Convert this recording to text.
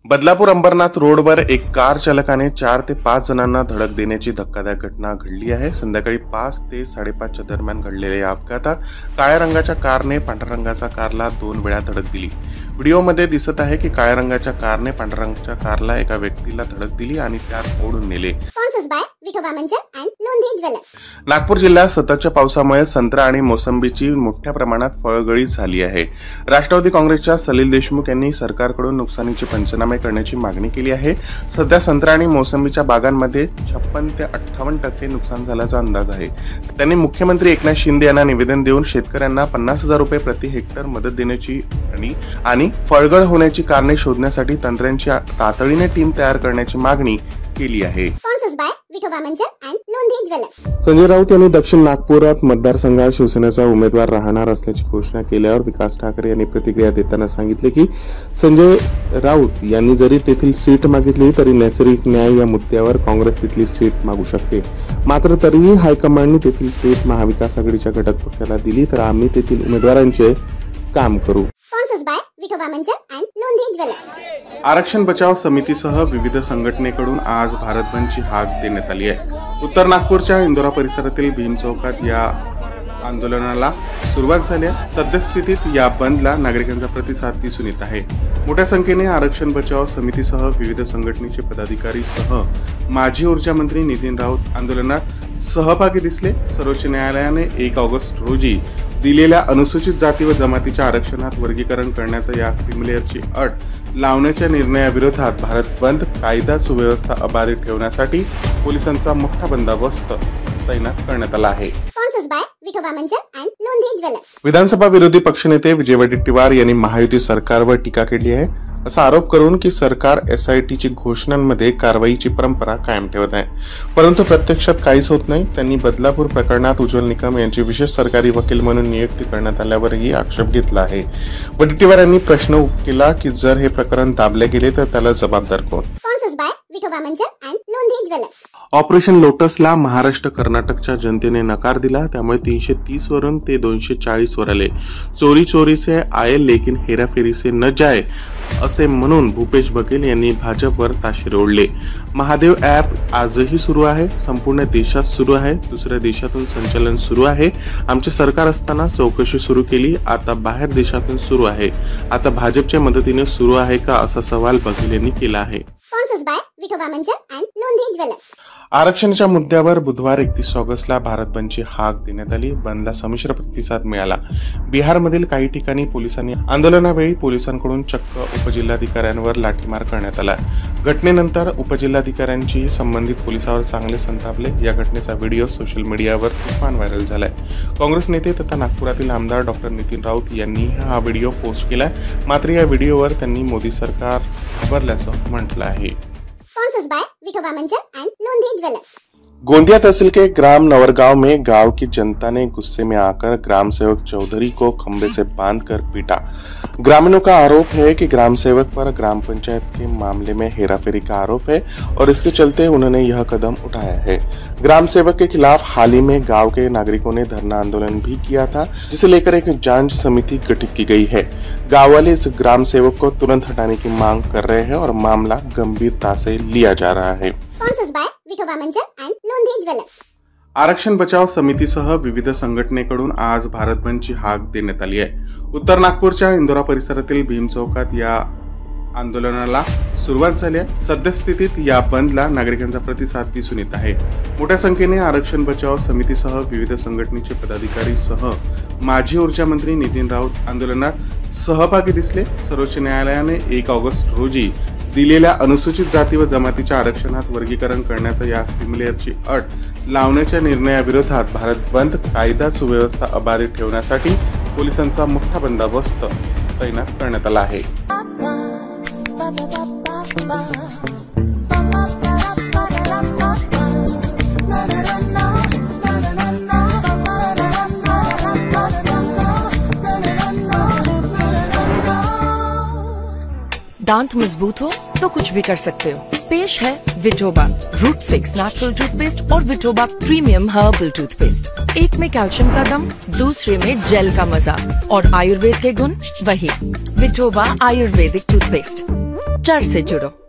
बदलापूर अंबरनाथ रोडवर एक कार चालकाने 4 ते 5 जणांना धडक देण्याची धक्कादायक घटना घडली आहे। संध्याकाळी 5 ते 5:30च्या दरम्यान घडलेल्या या अपघातात काळ्या रंगाच्या कारने पांढऱ्या रंगाच्या कारला 2 वेळा धडक दिली। व्हिडिओमध्ये दिसत आहे की काळ्या रंगाच्या कारने पांढऱ्या रंगाच्या कारला एका व्यक्तीला धडक दिली आणि त्यात ओढून नेले। नागपूर जिल्ह्यात सततच्या पावसामुळे संत्रा आणि मोसंबीची मोठ्या प्रमाणात फळगळी झाली आहे। राष्ट्रवादी काँग्रेसच्या सलील देशमुख यांनी सरकारकडून नुकसानीचे पंचनामे करण्याची मागणी केली आहे। सध्या संत्रा आणि मोसंबीच्या बागांमध्ये 56 ते 58% नुकसान झाल्याचा अंदाज आहे। त्यांनी मुख्यमंत्री एकनाथ शिंदे यांना निवेदन देऊन शेतकऱ्यांना 50,000 रुपये प्रति हेक्टर मदत देण्याची आणि फळगळ होण्याची कारणे शोधण्यासाठी तंत्रांची तातडीने टीम तयार करण्याची मागणी केली आहे। संजय राऊत यांनी दक्षिण नागपुरात मतदारसंघात शिवसेनेचा उमेदवार राहणार असल्याची घोषणा केल्यावर विकास ठाकरे यांनी प्रतिक्रिया देताना सांगितले की संजय राऊत यांनी जरी तेथील सीट मागितली तरी नैसर्गिक न्याय या मुद्द्यावर काँग्रेस तिथली सीट मागू शकते। मात्र तरीही हायकमांडने तेथील सीट महाविकास आघाडीच्या घटक पक्षाला दिली तर आम्ही तेथील उमेदवारांचे काम करू। आरक्षण बचाव समितीसह विविध संघटनेकडून आज भारत बंदची हाक देण्यात आली आहे। उत्तर नागपूरच्या इंदोरा परिसरातील भीम चौकात या आंदोलनाला सुरुवात झाली आहे। सद्यस्थितीत या बंदला नागरिकांचा प्रतिसाद दिसून येत आहे। मोठ्या संख्येने आरक्षण बचाव समितीसह विविध संघटनेचे पदाधिकारी सह माजी ऊर्जा मंत्री नितीन राऊत आंदोलनात सहभागी दिसले। सर्वोच्च न्यायालयाने 1 ऑगस्ट रोजी दिलेल्या अनुसूचित जाती व जमातीच्या आरक्षणात वर्गीकरण करण्याचा या क्रिमिलेअरची अट लावण्याच्या निर्णयाविरोधात भारत बंद कायदा सुव्यवस्था अबाधित ठेवण्यासाठी पोलिसांचा मोठा बंदोबस्त तैनात करण्यात आला आहे। विधानसभा विरोधी पक्षनेते विजय वडेट्टीवार यांनी महायुती सरकारवर टीका केली आहे। असा आरोप करून की सरकार SITची घोषणांमध्ये कारवाईची परंपरा कायम ठेवत आहे, परंतु प्रत्यक्षात काहीच होत नाही। त्यांनी बदलापूर प्रकरणात उज्ज्वल निकम यांची विशेष सरकारी वकील म्हणून नियुक्ती करण्यात आल्यावरही आक्षेप घेतला आहे। वडेट्टीवार यांनी प्रश्न केला की जर हे प्रकरण दाबले गेले तर त्याला जबाबदार कोण? ऑपरेशन लोटसला महाराष्ट्र कर्नाटकच्या जनतेने नकार दिला, त्यामुळे 330 वरून ते 240 वर आले। चोरी चोरी से आए लेकिन हेराफेरी से न जाए असे म्हणून भूपेश बघेल यांनी भाजपवर ताशेरे ओढले। महादेव ॲप आजही सुरू आहे, संपूर्ण देशात सुरू आहे, दुसऱ्या देशातून संचालन सुरू आहे। आमचे सरकार असताना चौकशी सुरू केली, आता बाहेर देशातून सुरू आहे, आता भाजपच्या मदतीने सुरू आहे का असा सवाल बघेल यांनी केला आहे। आरक्षणाच्या मुद्द्यावर बुधवार 31 ऑगस्टला भारत बंदची हाक देण्यात आली। बंदला संमिश्र प्रतिसाद मिळाला। बिहारमधील काही ठिकाणी पोलिसांनी आंदोलनावेळी पोलिसांकडून चक्क उपजिल्हाधिकाऱ्यांवर लाठीमार करण्यात आला। घटनेनंतर उपजिल्हाधिकाऱ्यांची संबंधित पोलिसांवर चांगले संतापले। या घटनेचा व्हिडिओ सोशल मीडियावर तुफान व्हायरल झालाय। काँग्रेस नेते तथा नागपुरातील आमदार डॉक्टर नितीन राऊत यांनी हा व्हिडिओ पोस्ट केलाय, मात्र या व्हिडिओवर त्यांनी मोदी सरकार घाबरल्याचं म्हटलं आहे। गोंदिया तहसील के ग्राम नवरगांव में गांव की जनता ने गुस्से में आकर ग्राम सेवक चौधरी को खंबे से बांधकर पीटा। ग्रामीणों का आरोप है कि ग्राम सेवक पर ग्राम पंचायत के मामले में हेराफेरी का आरोप है और इसके चलते उन्होंने यह कदम उठाया है। ग्राम सेवक के खिलाफ हाल ही में गांव के नागरिकों ने धरना आंदोलन भी किया था, जिसे लेकर एक जांच समिति गठित की गई है। गाँव वाले इस ग्राम सेवक को तुरंत हटाने की मांग कर रहे हैं और मामला गंभीरता से लिया जा रहा है। आरक्षण बचाव समितीसह विविध संघटनेकडून आज भारत बंदची हाक देण्यात आली आहे। उत्तर नागपूरच्या इंदोरा परिसरातील भीम चौकात या आंदोलनाला सुरुवात झाली आहे। सद्यस्थितीत या बंदला नागरिकांचा प्रतिसाद दिसून येत आहे। मोठ्या संख्येने आरक्षण बचाव समितीसह विविध संघटनेचे पदाधिकारी सह माजी ऊर्जा मंत्री नितीन राऊत आंदोलनात सहभागी दिसले। सर्वोच्च न्यायालयाने 1 ऑगस्ट रोजी दिलेल्या अनुसूचित जाती व जमातीच्या आरक्षणात वर्गीकरण करण्याचा या क्रिमिलेअरची अट लावण्याच्या निर्णयाविरोधात भारत बंद कायदा सुव्यवस्था अबाधित ठेवण्यासाठी पोलिसांचा मोठा बंदोबस्त तैनात करण्यात आला आहे। दांत मजबूत हो तो कुछ भी कर सकते हो। पेश है Vitoba root fix natural toothpaste और विटोबा प्रीमियम हर्बल टूथपेस्ट। एक में कैल्शियम का दम, दूसरे में जेल का मजा और आयुर्वेद के गुण वही। विटोबा आयुर्वेदिक टूथपेस्ट। डर से जुड़ो।